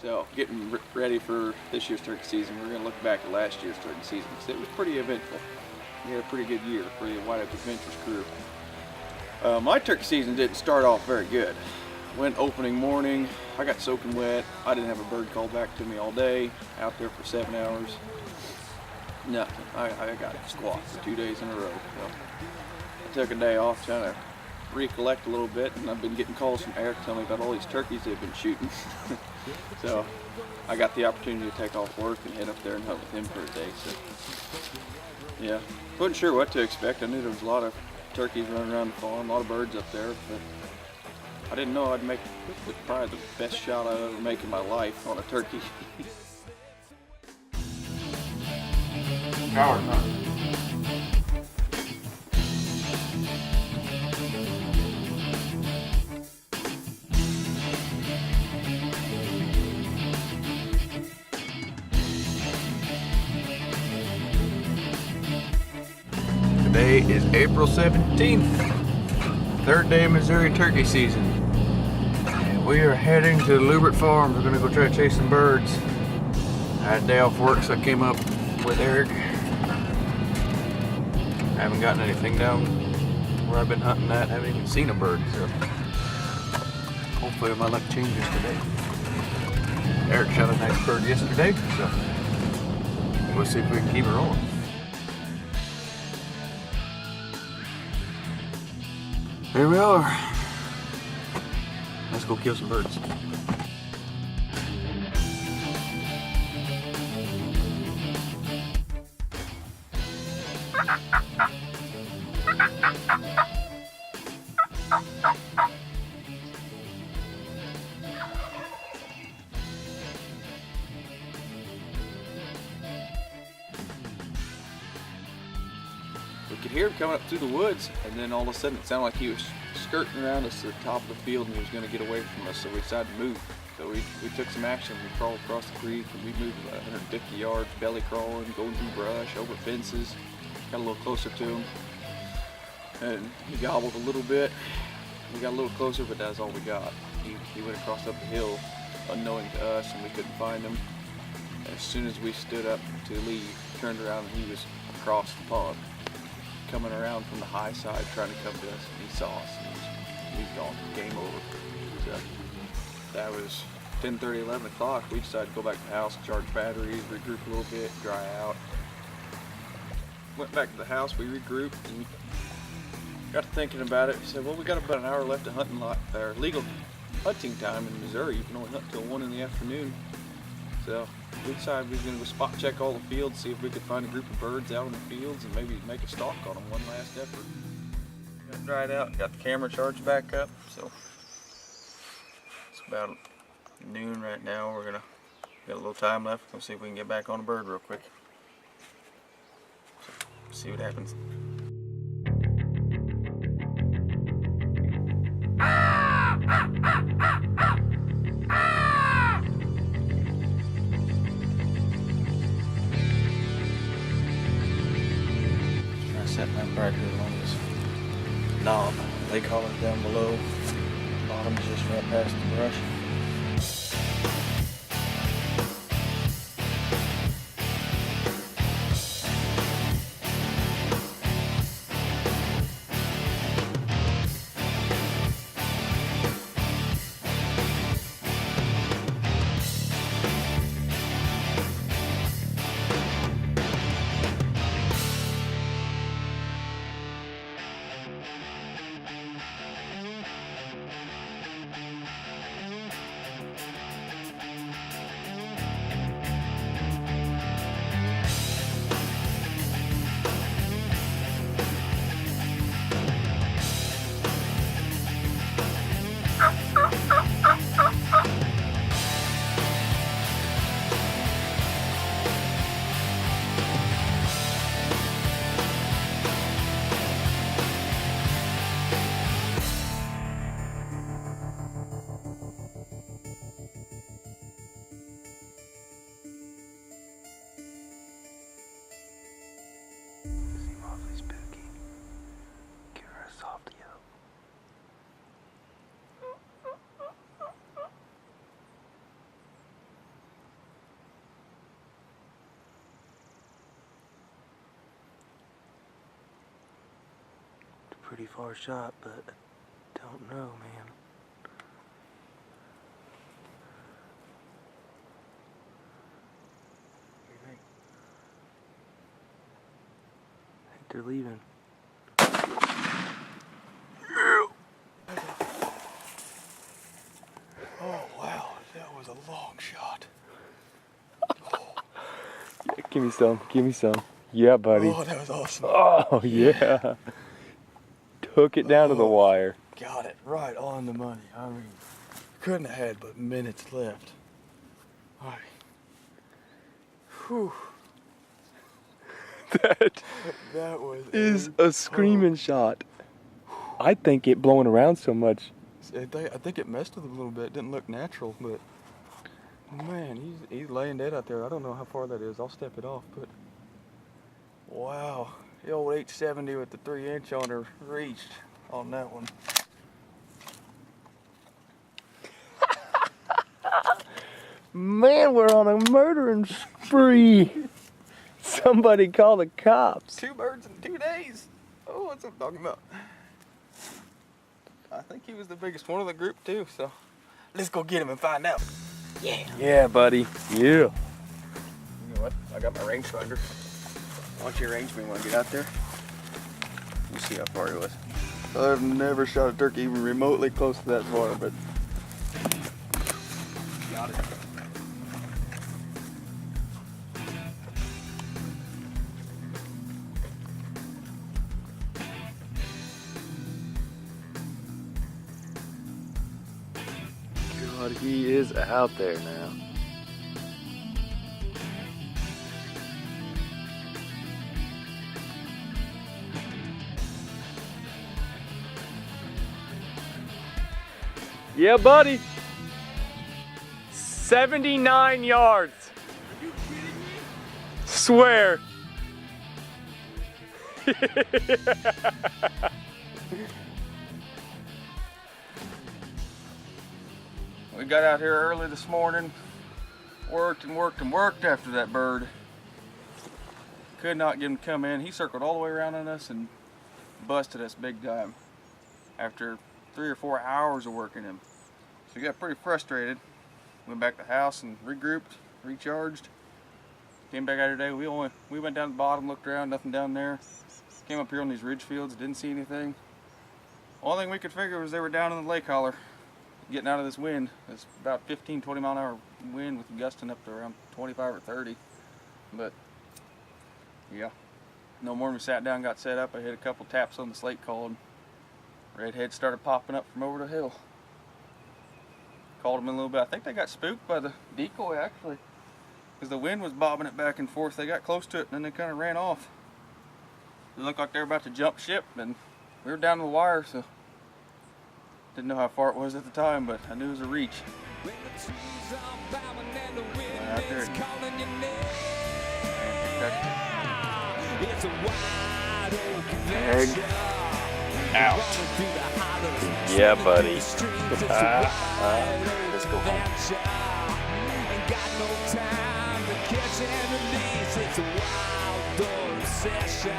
So getting ready for this year's turkey season, we're going to look back at last year's turkey season because it was pretty eventful. We had a pretty good year for the White Oak Adventures crew. My turkey season didn't start off very good. Went opening morning, I got soaking wet. I didn't have a bird call back to me all day, out there for 7 hours. Nothing. I got squawked for 2 days in a row. So I took a day off trying to recollect a little bit, and I've been getting calls from Eric telling me about all these turkeys they've been shooting. So I got the opportunity to take off work and head up there and hunt with him for a day. So yeah, wasn't sure what to expect. I knew there was a lot of turkeys running around the farm, a lot of birds up there, but I didn't know I'd make probably the best shot I'll ever make in my life on a turkey. Howard, huh? Today is April 17th, third day of Missouri turkey season. And we are heading to Lubert Farm. We're gonna go try to chase some birds. I had a day off work, so I came up with Eric. I haven't gotten anything down where I've been hunting at. I haven't even seen a bird, so hopefully my luck changes today. Eric shot a nice bird yesterday, so we'll see if we can keep it rolling. Here we are. Let's go kill some birds. We could hear him coming up through the woods, and then all of a sudden it sounded like he was skirting around us to the top of the field and he was going to get away from us, so we decided to move. So we took some action. We crawled across the creek and we moved about 150 yards, belly crawling, going through brush, over fences, got a little closer to him. And he gobbled a little bit. We got a little closer, but that's all we got. He went across up the hill unknowing to us, and we couldn't find him. And as soon as we stood up to leave, turned around and he was across the pond, coming around from the high side trying to come to us, and he saw us and he was gone. Game over. So that was 10:30, 11 o'clock. We decided to go back to the house, charge batteries, regroup a little bit, dry out. Went back to the house, we regrouped, and got to thinking about it. We said, well, we got about an hour left of hunting our legal hunting time in Missouri. You can only hunt till 1 in the afternoon. So we decided we were going to go spot check all the fields, see if we could find a group of birds out in the fields and maybe make a stalk on them one last effort. Got dried out, got the camera charged back up, so it's about noon right now. We're gonna got a little time left. We'll see if we can get back on a bird real quick. So, see what happens. Set my breaker on this knob. They call it down below. Bottom's just right past the brush. pretty far shot, but I don't know, man. What do you think? I think they're leaving. Oh wow, that was a long shot. Yeah, give me some. Give me some. Yeah, buddy. Oh, that was awesome. Oh, yeah. Took it down to the wire. Got it right on the money. I mean, couldn't have had but minutes left. All right. Whew. That was Is a screaming shot. I think it blowing around so much. I think it messed with him a little bit. Didn't look natural, but man, he's laying dead out there. I don't know how far that is. I'll step it off, but wow, the old 870 with the 3-inch on her reached on that one. Man, we're on a murdering spree. Somebody call the cops. 2 birds in 2 days. Oh, that's what I'm talking about. I think he was the biggest one of the group too, so let's go get him and find out. Yeah. Yeah, buddy. Yeah. You know what? I got my rangefinder. Why don't you arrange me when I get out there? You see how far he was. I've never shot a turkey even remotely close to that far, but got it. God, he is out there now. Yeah, buddy. 79 yards. Are you kidding me? Swear. We got out here early this morning, worked and worked and worked after that bird. Could not get him to come in. He circled all the way around on us and busted us big time after 3 or 4 hours of working him. So we got pretty frustrated. Went back to the house and regrouped, recharged. Came back out today. We went down to the bottom, looked around, nothing down there. Came up here on these ridge fields, didn't see anything. Only thing we could figure was they were down in the lake holler, getting out of this wind. It's about 15, 20 mile an hour wind with gusting up to around 25 or 30. But yeah, no more than we sat down, got set up. I hit a couple taps on the slate call and redheads started popping up from over the hill. Called them in a little bit. I think they got spooked by the decoy actually, because the wind was bobbing it back and forth. They got close to it and then they kind of ran off. It looked like they were about to jump ship and we were down to the wire, so didn't know how far it was at the time, but I knew it was a reach. Out there. Egg out. Yeah, buddy. Let's go home. It's a wild obsession.